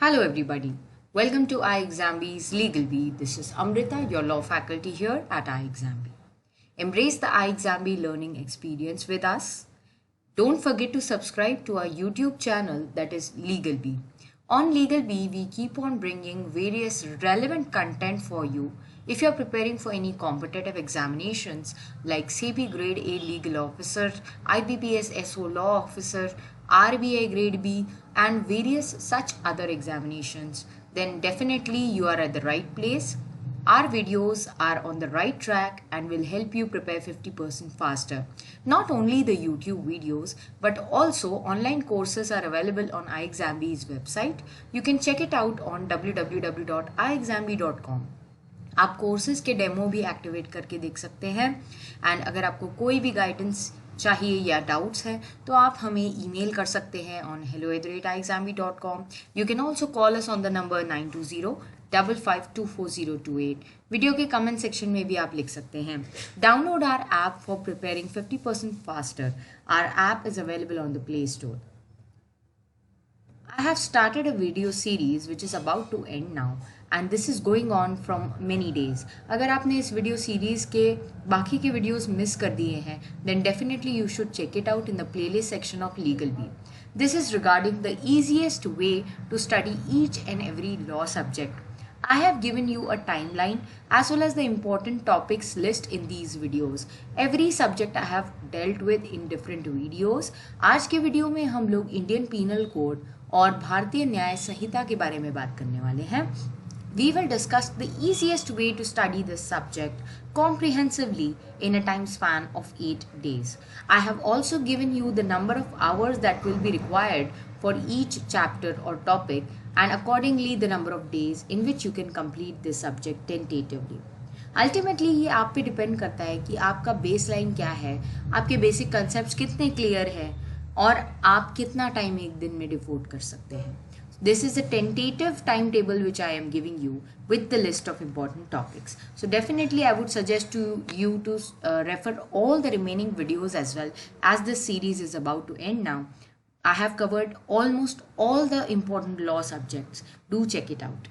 Hello, everybody. Welcome to iExamB's Legal Bee. This is Amrita, your law faculty here at iExamB. Embrace the iExamB learning experience with us. Don't forget to subscribe to our YouTube channel, that is Legal Bee. On Legal Bee, we keep on bringing various relevant content for you. If you're preparing for any competitive examinations like CP Grade A Legal Officer, IBPS SO Law Officer, RBI Grade B, and various such other examinations, then definitely you are at the right place. Our videos are on the right track and will help you prepare 50% faster. Not only the YouTube videos, but also online courses are available on iExamB's website. You can check it out on www.iexamb.com. आप courses के demo भी activate करके देख सकते हैं and अगर आपको कोई भी गाइडेंस चाहिए या डाउट्स हैं तो आप हमें ईमेल कर सकते हैं on hello@iexamb.com. You can also call us on the number 920-5524028. Video के कमेंट सेक्शन में भी आप लिख सकते हैं. Download our app for preparing 50% faster. Our app is available on the Play Store. I have started a video series which is about to end now and this is going on from many days. अगर आपने इस video series के बाकी के videos miss कर दिए हैं then definitely you should check it out in the playlist section of Legal Bee. This is regarding the easiest way to study each and every law subject. I have given you a timeline as well as the important topics list in these videos. Every subject I have dealt with in different videos. आज के video में हम लोग Indian penal code और भारतीय न्याय संहिता के बारे में बात करने वाले हैं. We will discuss the easiest way to study this subject comprehensively in a time span of 8 days. I have also given you the number of hours that will be required for each chapter or topic and accordingly the number of days in which you can complete this subject tentatively. Ultimately ये आप पे depend करता है कि आपका baseline क्या है, आपके बेसिक कंसेप्ट कितने क्लियर है और आप कितना टाइम एक दिन में डिवोट कर सकते हैं. This is a tentative timetable which I am giving you with the list of important topics. So definitely I would suggest to you to refer all the remaining videos as well as this series is about to end now. I have covered almost all the important law subjects. Do check it out.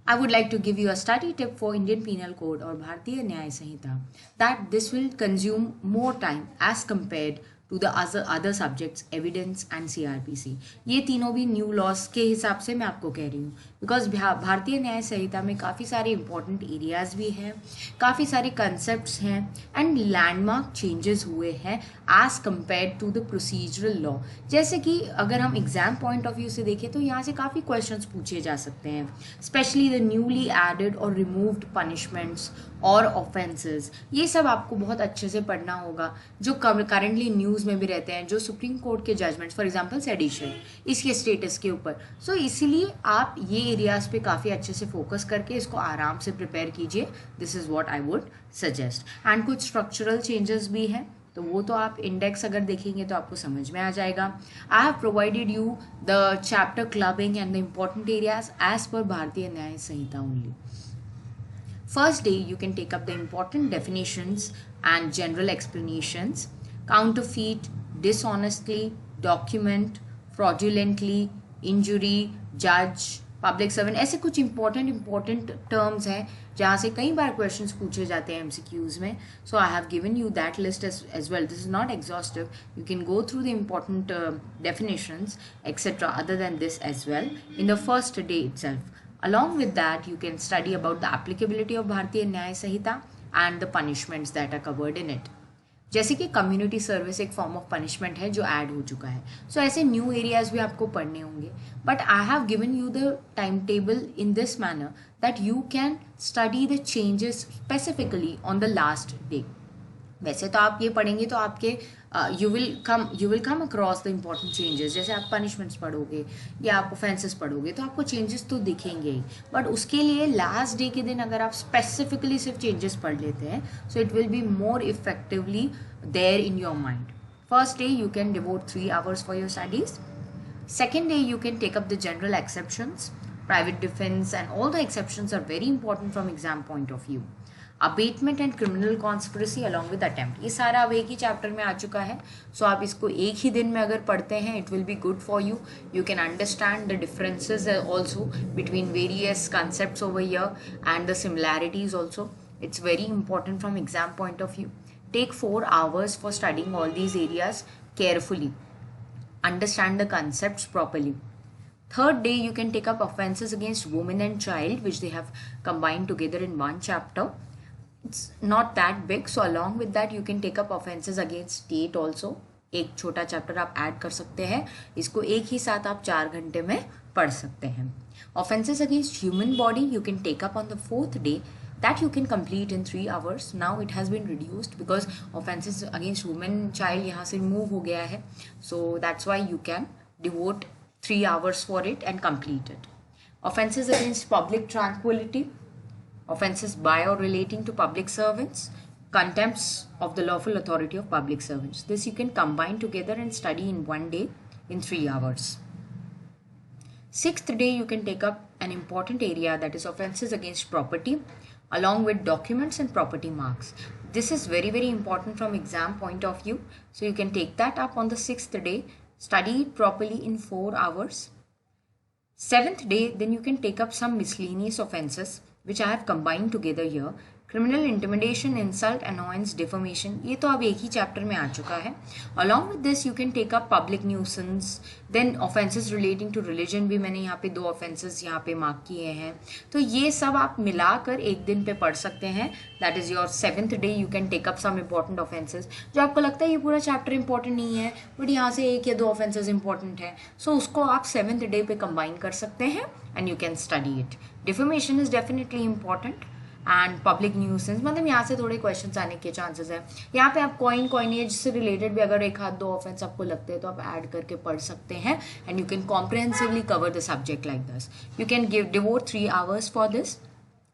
I would like to give you a study tip for Indian Penal Code or Bharatiya Nyaya Sanhita that this will consume more time as compared to the other subjects evidence and CRPC. ये तीनों भी new loss के हिसाब से मैं आपको कह रही हूँ बिकॉज भारतीय न्याय संहिता में काफ़ी सारे इंपॉर्टेंट एरियाज भी हैं, काफ़ी सारे कंसेप्ट्स हैं एंड लैंडमार्क चेंजेस हुए हैं as compare to the procedural law. जैसे कि अगर हम एग्जाम पॉइंट ऑफ व्यू से देखें तो यहाँ से काफ़ी क्वेश्चंस पूछे जा सकते हैं, स्पेशली द न्यूली एडेड और रिमूव्ड पनिशमेंट्स और ऑफेंसेस. ये सब आपको बहुत अच्छे से पढ़ना होगा जो करेंटली न्यूज़ में भी रहते हैं, जो सुप्रीम कोर्ट के जजमेंट्स फॉर एग्जांपल सेडिशन इसके स्टेटस के ऊपर. सो इसीलिए आप ये एरियाज पे काफ़ी अच्छे से फोकस करके इसको आराम से प्रिपेयर कीजिए. This is what I would suggest. And कुछ स्ट्रक्चरल चेंजेस भी हैं तो वो तो आप इंडेक्स अगर देखेंगे तो आपको समझ में आ जाएगा. I have provided you the chapter clubbing and the important areas as per Bharatiya Nyaya Sanhita only. First day, you can take up the important definitions and general explanations. Counterfeit, dishonestly, document, fraudulently, injury, judge, public servant. ऐसे कुछ important terms हैं जहाँ से कई बार questions पूछे जाते हैं MCQs में. So I have given you that list as well. This is not exhaustive. You can go through the important definitions, etc. other than this as well in the first day itself. Along with that, you can study about the applicability of Bharatiya Nyaya Sanhita and the punishments that are covered in it. जैसे कि community service एक form of punishment है जो add हो चुका है. सो ऐसे new areas भी आपको पढ़ने होंगे. But I have given you the time table in this manner that you can study the changes specifically on the last day. वैसे तो आप ये पढ़ेंगे तो आपके you will come across the important changes. जैसे आप पनिशमेंट्स पढ़ोगे या आप ऑफेंसेस पढ़ोगे तो आपको चेंजेस तो दिखेंगे ही. बट उसके लिए लास्ट डे के दिन अगर आप स्पेसिफिकली सिर्फ चेंजेस पढ़ लेते हैं so it will be more effectively there in your mind. First day you can devote 3 hours for your studies. Second day you can take up the general exceptions, private defense and all the exceptions are very important from exam point of view. Abetment and criminal conspiracy along with attempt, ये सारा अब एक ही chapter में आ चुका है. सो आप इसको एक ही दिन में अगर पढ़ते हैं it will be good for you. You can understand the differences also between various concepts over here and the similarities also. It's very important from exam point of view. Take 4 hours for studying all these areas carefully. Understand the concepts properly. Third day, you can take up offenses against women and child, which they have combined together in one chapter. It's not that big, so along with that, you can take up offenses against state also. एक छोटा chapter आप add कर सकते हैं, इसको एक ही साथ आप 4 घंटे में पढ़ सकते हैं. Offenses against human body, you can take up on the 4th day. That you can complete in 3 hours. Now it has been reduced because offenses against women child यहाँ से remove हो गया है. So that's why you can devote 3 hours for it and complete it. Offenses against public tranquility, offenses by or relating to public servants, contempts of the lawful authority of public servants. This you can combine together and study in 1 day in 3 hours. 6th day you can take up an important area, that is offenses against property, along with documents and property marks. This is very, very important from exam point of view. So you can take that up on the 6th day, study it properly in 4 hours. 7th day, then you can take up some miscellaneous offenses, which I have combined together here. Criminal intimidation, insult, annoyance, defamation, ये तो अब एक ही chapter में आ चुका है. Along with this, you can take up public nuisance, then offenses relating to religion भी मैंने यहाँ पे 2 offenses यहाँ पे मार्क किए हैं. तो ये सब आप मिलाकर एक दिन पे पढ़ सकते हैं. That is your 7th day. You can take up some important offenses. जो आपको लगता है ये पूरा चैप्टर important नहीं है, बट यहाँ से 1 या 2 offenses important है, so उसको आप 7th day पे combine कर सकते हैं and you can study it. Defamation is definitely important. And public nuisance, मतलब यहाँ से थोड़े क्वेश्चंस आने के चांसेस हैं. यहाँ पे आप कॉइनेज से रिलेटेड भी अगर 1-2 ऑफेंस आपको लगते हैं तो आप ऐड करके पढ़ सकते हैं and you can comprehensively cover the subject like this. You can devote 3 hours for this.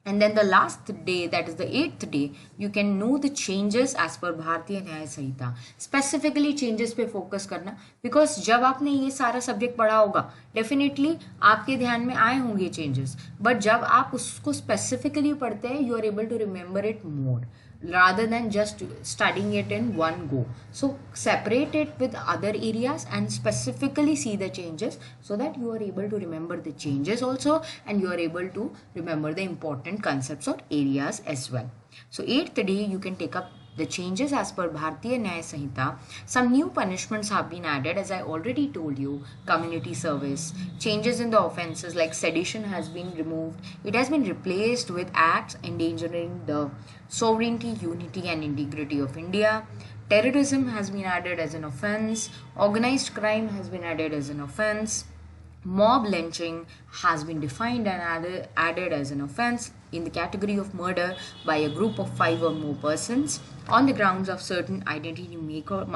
And then the last day, that is the 8th day, you can know the changes as per भारतीय न्याय संहिता. Specifically changes पे focus करना, because जब आपने ये सारा subject पढ़ा होगा definitely आपके ध्यान में आए होंगे चेंजेस, बट जब आप उसको स्पेसिफिकली पढ़ते हैं you are able to remember it more rather than just studying it in one go. So separate it with other areas and specifically see the changes so that you are able to remember the changes also and you are able to remember the important concepts or areas as well. So 8th day you can take up the changes as per Bharatiya Nyaya Sanhita. Some new punishments have been added, as I already told you. Community service, changes in the offenses like sedition has been removed. It has been replaced with acts endangering the sovereignty, unity and integrity of India. Terrorism has been added as an offense. Organized crime has been added as an offense. Mob lynching has been defined and added as an offense in the category of murder by a group of 5 or more persons on the grounds of certain identity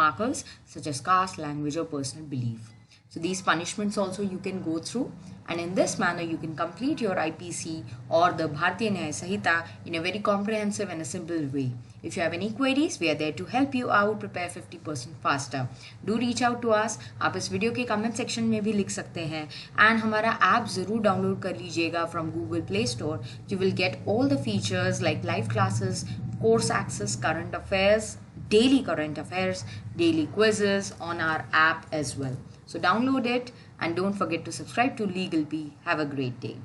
markers such as caste, language or personal belief. So these punishments also you can go through, and in this manner you can complete your IPC or the Bharatiya Nyaya Sanhita in a very comprehensive and a simple way. If you have any queries, we are there to help you out, prepare 50% faster. Do reach out to us. आप इस video के comment section में भी लिख सकते हैं, and हमारा app ज़रूर डाउनलोड कर लीजिएगा from Google play store. You will get all the features like live classes, course access, current affairs, daily current affairs, daily quizzes on our app as well. So download it and don't forget to subscribe to Legal B. Have a great day.